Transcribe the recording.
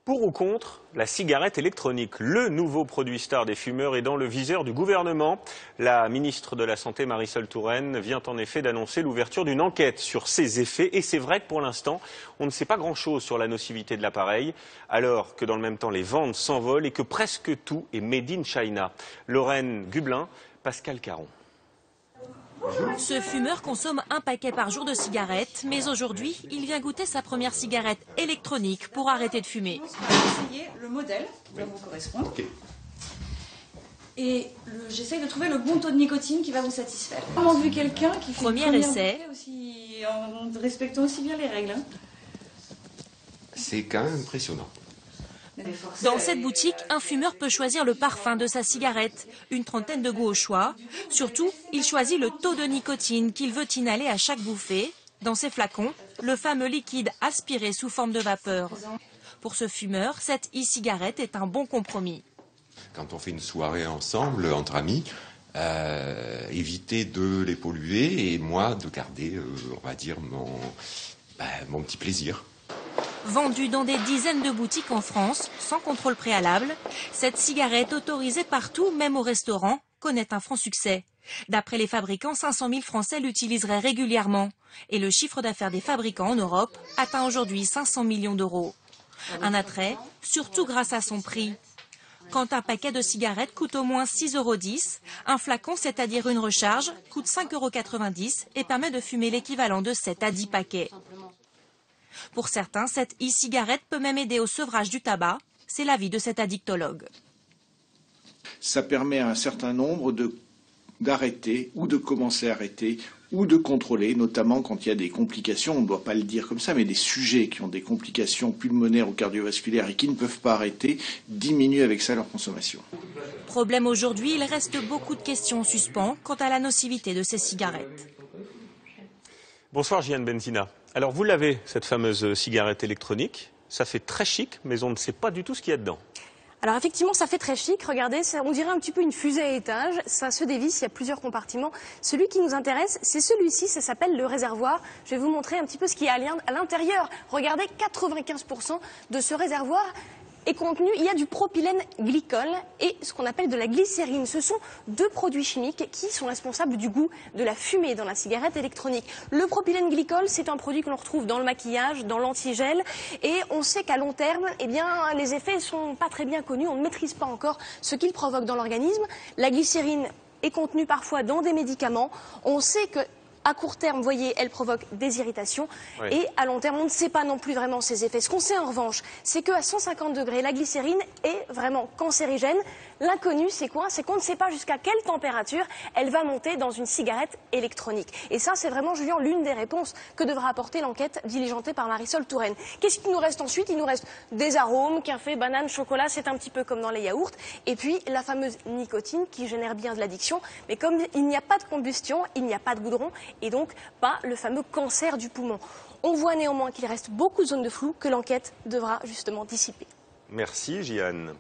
Pour ou contre la cigarette électronique? Le nouveau produit star des fumeurs est dans le viseur du gouvernement. La ministre de la Santé, Marisol Touraine, vient en effet d'annoncer l'ouverture d'une enquête sur ses effets. Et c'est vrai que pour l'instant, on ne sait pas grand-chose sur la nocivité de l'appareil, alors que dans le même temps, les ventes s'envolent et que presque tout est made in China. Lorraine Gublin, Pascal Caron. Ce fumeur consomme un paquet par jour de cigarettes, mais aujourd'hui, il vient goûter sa première cigarette électronique pour arrêter de fumer. On va essayer le modèle qui va vous correspondre. Okay. Et j'essaye de trouver le bon taux de nicotine qui va vous satisfaire. J'ai vraiment vu quelqu'un qui fait premier essai aussi, en respectant aussi bien les règles. C'est quand même impressionnant. Dans cette boutique, un fumeur peut choisir le parfum de sa cigarette, une trentaine de goûts au choix. Surtout, il choisit le taux de nicotine qu'il veut inhaler à chaque bouffée. Dans ses flacons, le fameux liquide aspiré sous forme de vapeur. Pour ce fumeur, cette e-cigarette est un bon compromis. Quand on fait une soirée ensemble, entre amis, éviter de les polluer et moi de garder, on va dire, mon petit plaisir. Vendue dans des dizaines de boutiques en France, sans contrôle préalable, cette cigarette autorisée partout, même au restaurant, connaît un franc succès. D'après les fabricants, 500 000 Français l'utiliseraient régulièrement. Et le chiffre d'affaires des fabricants en Europe atteint aujourd'hui 500 millions d'euros. Un attrait, surtout grâce à son prix. Quand un paquet de cigarettes coûte au moins 6,10 €, un flacon, c'est-à-dire une recharge, coûte 5,90 € et permet de fumer l'équivalent de 7 à 10 paquets. Pour certains, cette e-cigarette peut même aider au sevrage du tabac. C'est l'avis de cet addictologue. Ça permet à un certain nombre d'arrêter ou de commencer à arrêter ou de contrôler, notamment quand il y a des complications, on ne doit pas le dire comme ça, mais des sujets qui ont des complications pulmonaires ou cardiovasculaires et qui ne peuvent pas arrêter, diminuent avec ça leur consommation. Problème aujourd'hui, il reste beaucoup de questions en suspens quant à la nocivité de ces cigarettes. Bonsoir Jeanne Benzina. Alors vous l'avez, cette fameuse cigarette électronique. Ça fait très chic, mais on ne sait pas du tout ce qu'il y a dedans. Alors effectivement, ça fait très chic. Regardez, on dirait un petit peu une fusée à étage. Ça se dévisse, il y a plusieurs compartiments. Celui qui nous intéresse, c'est celui-ci, ça s'appelle le réservoir. Je vais vous montrer un petit peu ce qu'il y a à l'intérieur. Regardez, 95% de ce réservoir est contenu, il y a du propylène glycol et ce qu'on appelle de la glycérine. Ce sont deux produits chimiques qui sont responsables du goût de la fumée dans la cigarette électronique. Le propylène glycol, c'est un produit que l'on retrouve dans le maquillage, dans l'antigel et on sait qu'à long terme, eh bien, les effets ne sont pas très bien connus, on ne maîtrise pas encore ce qu'il provoque dans l'organisme. La glycérine est contenue parfois dans des médicaments. On sait que à court terme, vous voyez, elle provoque des irritations. Oui. Et à long terme, on ne sait pas non plus vraiment ses effets. Ce qu'on sait en revanche, c'est qu'à 150 degrés, la glycérine est vraiment cancérigène. L'inconnu, c'est quoi? C'est qu'on ne sait pas jusqu'à quelle température elle va monter dans une cigarette électronique. Et ça, c'est vraiment, Julien, l'une des réponses que devra apporter l'enquête diligentée par Marisol Touraine. Qu'est-ce qu'il nous reste ensuite? Il nous reste des arômes, café, banane, chocolat, c'est un petit peu comme dans les yaourts. Et puis, la fameuse nicotine qui génère bien de l'addiction. Mais comme il n'y a pas de combustion, il n'y a pas de goudron, et donc pas le fameux cancer du poumon. On voit néanmoins qu'il reste beaucoup de zones de flou que l'enquête devra justement dissiper. Merci Jeanne.